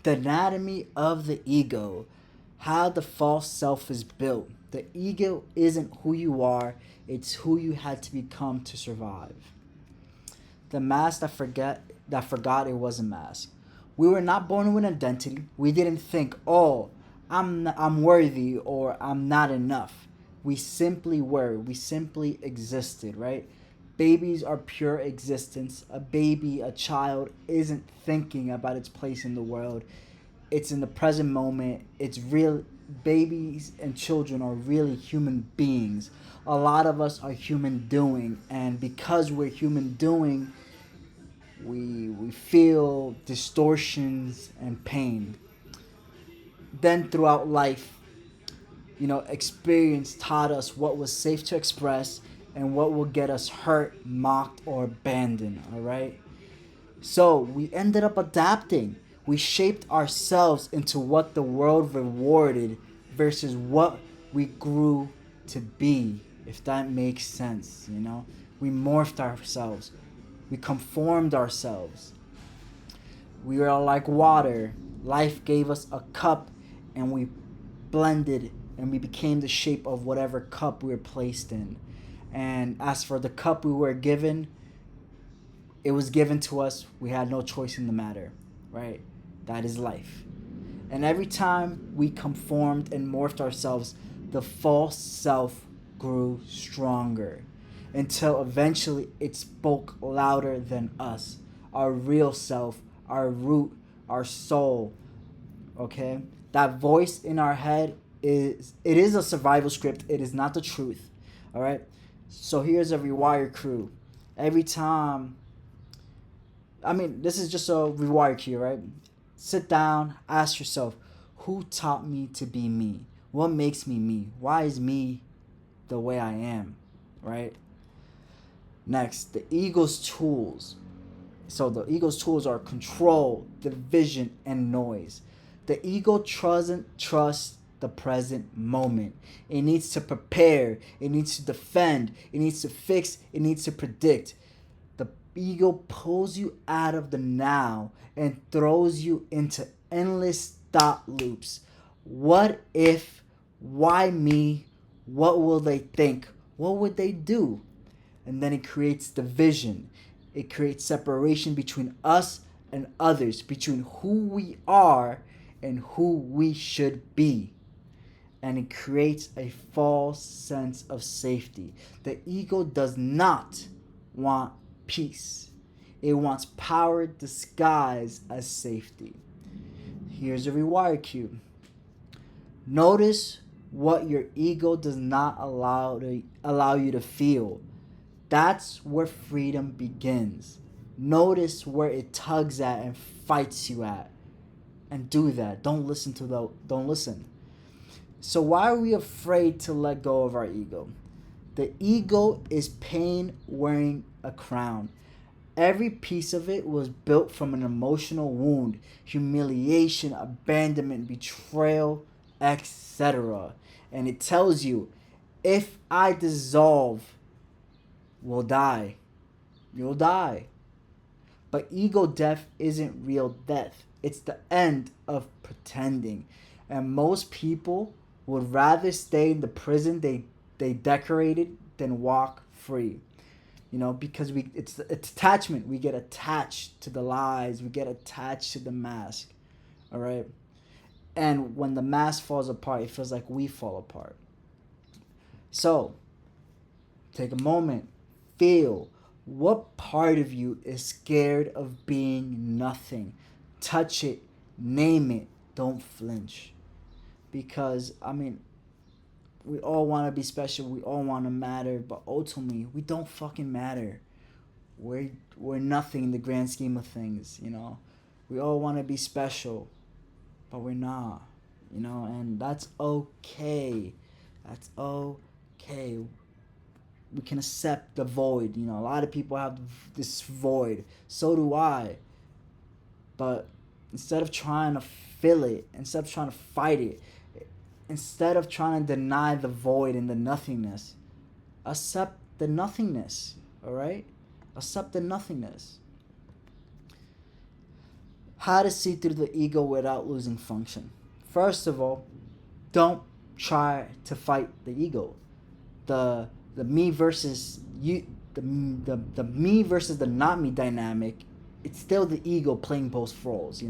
The anatomy of the ego, how the false self is built. The ego isn't who you are, it's who you had to become to survive. The mask that forgot it was a mask. We were not born with an identity. We didn't think, "Oh, I'm worthy," or "I'm not enough." We simply were. We simply existed, right? Babies are pure existence. A baby, a child, isn't thinking about its place in the world. It's in the present moment. It's real. Babies and children are really human beings. A lot of us are human doing, and because we're human doing, we feel distortions and pain. Then throughout life, experience taught us what was safe to express and what will get us hurt, mocked, or abandoned. All right. So we ended up adapting. We shaped ourselves into what the world rewarded versus what we grew to be, if that makes sense. We morphed ourselves. We conformed ourselves. We are like water. Life gave us a cup and we blended and we became the shape of whatever cup we were placed in. And as for the cup we were given, it was given to us. We had no choice in the matter, right? That is life. And every time we conformed and morphed ourselves, the false self grew stronger until eventually it spoke louder than us. Our real self, our root, our soul, okay? That voice in our head is a survival script. It is not the truth. All right? So here's a rewire crew. Every time, this is just a rewire cue, right? Sit down, ask yourself, who taught me to be me? What makes me me? Why is me the way I am? Right? Next, the ego's tools. So the ego's tools are control, division, and noise. The ego doesn't trust the present moment. It needs to prepare. It needs to defend. It needs to fix. It needs to predict. The ego pulls you out of the now and throws you into endless thought loops. What if? Why me? What will they think? What would they do? And then it creates division. It creates separation between us and others, between who we are and who we should be. And it creates a false sense of safety. The ego does not want peace. It wants power disguised as safety. Here's a rewire cue. Notice what your ego does not allow you to feel. That's where freedom begins. Notice where it tugs at and fights you at. And do that. Don't listen. So why are we afraid to let go of our ego? The ego is pain wearing a crown. Every piece of it was built from an emotional wound, humiliation, abandonment, betrayal, etc. And it tells you, if I dissolve, we'll die. You'll die. But ego death isn't real death. It's the end of pretending. And most people would rather stay in the prison they decorated than walk free. Because it's attachment. We get attached to the lies. We get attached to the mask. All right? And when the mask falls apart, it feels like we fall apart. So, take a moment. Feel what part of you is scared of being nothing. Touch it. Name it. Don't flinch. Because, we all want to be special. We all want to matter. But ultimately, we don't fucking matter. We're nothing in the grand scheme of things. We all want to be special. But we're not. And that's okay. That's okay. We can accept the void. A lot of people have this void. So do I. But instead of trying to fill it, instead of trying to fight it, instead of trying to deny the void and the nothingness, accept the nothingness. All right? Accept the nothingness. How to see through the ego without losing function. First of all, don't try to fight the ego. The me versus you, the me versus the not me dynamic. It's still the ego playing both roles.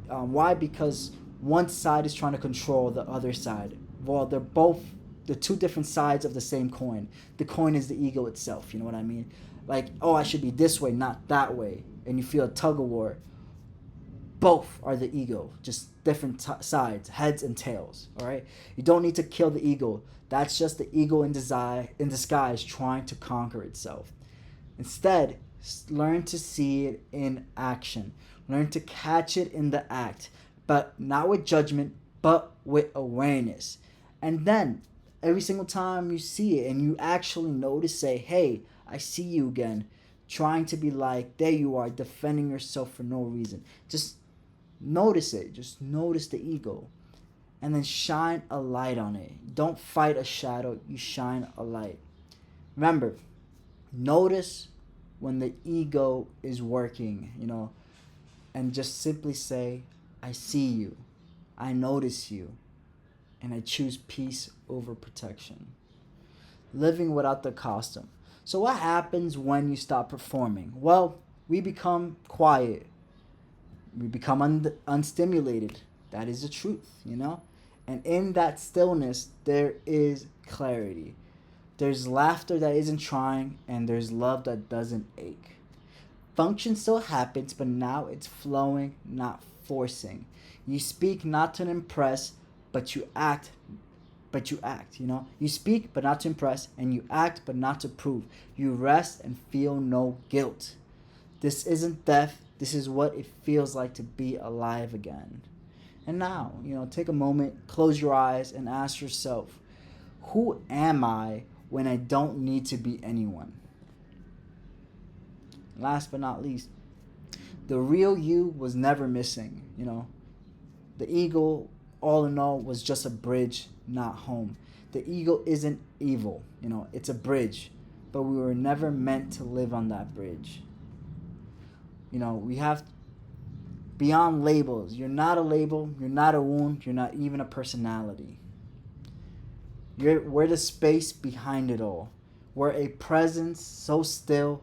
Why? Because one side is trying to control the other side. Well, they're both the two different sides of the same coin. The coin is the ego itself. You know what I mean? Like, oh, I should be this way, not that way, and you feel a tug of war. Both are the ego, just different sides, heads and tails. All right, you don't need to kill the ego. That's just the ego in disguise trying to conquer itself. Instead, learn to see it in action. Learn to catch it in the act, but not with judgment, but with awareness. And then, every single time you see it and you actually notice, say, hey, I see you again. Trying to be like, there you are, defending yourself for no reason. Just notice it. Just notice the ego. And then shine a light on it. Don't fight a shadow, you shine a light. Remember, notice when the ego is working, and just simply say, I see you, I notice you, and I choose peace over protection. Living without the costume. So, what happens when you stop performing? Well, we become quiet, we become unstimulated. That is the truth. And in that stillness, there is clarity. There's laughter that isn't trying, and there's love that doesn't ache. Function still happens, but now it's flowing, not forcing. You speak not to impress, but you act. You speak but not to impress, and you act but not to prove. You rest and feel no guilt. This isn't death, this is what it feels like to be alive again. And now, take a moment, close your eyes, and ask yourself, who am I when I don't need to be anyone? Last but not least, the real you was never missing. The ego, all in all, was just a bridge, not home. The ego isn't evil, it's a bridge, but we were never meant to live on that bridge. We have beyond labels. You're not a label, you're not a wound, you're not even a personality. We're the space behind it all. We're a presence so still,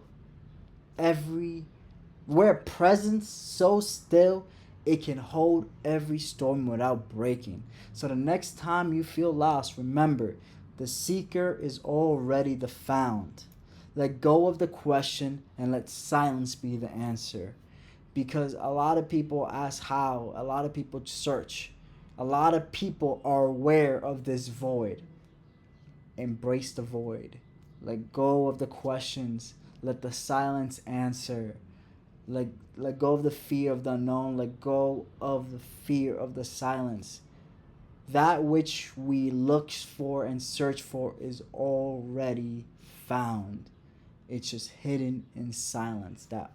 we're a presence so still it can hold every storm without breaking. So the next time you feel lost, remember, the seeker is already the found. Let go of the question and let silence be the answer. Because a lot of people ask how, a lot of people search, a lot of people are aware of this void. Embrace the void. Let go of the questions. Let the silence answer. Let go of the fear of the unknown. Let go of the fear of the silence. That which we look for and search for is already found. It's just hidden in silence. That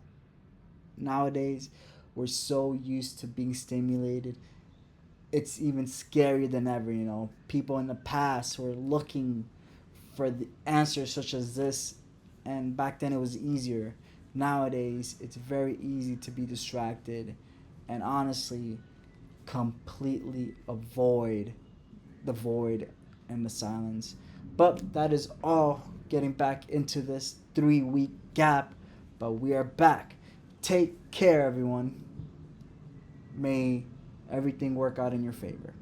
nowadays we're so used to being stimulated. It's even scarier than ever. People in the past were looking for the answers such as this, and back then it was easier. Nowadays it's very easy to be distracted and honestly completely avoid the void and the silence. But that is all getting back into this 3-week gap, but we are back. Take care, everyone. May everything work out in your favor.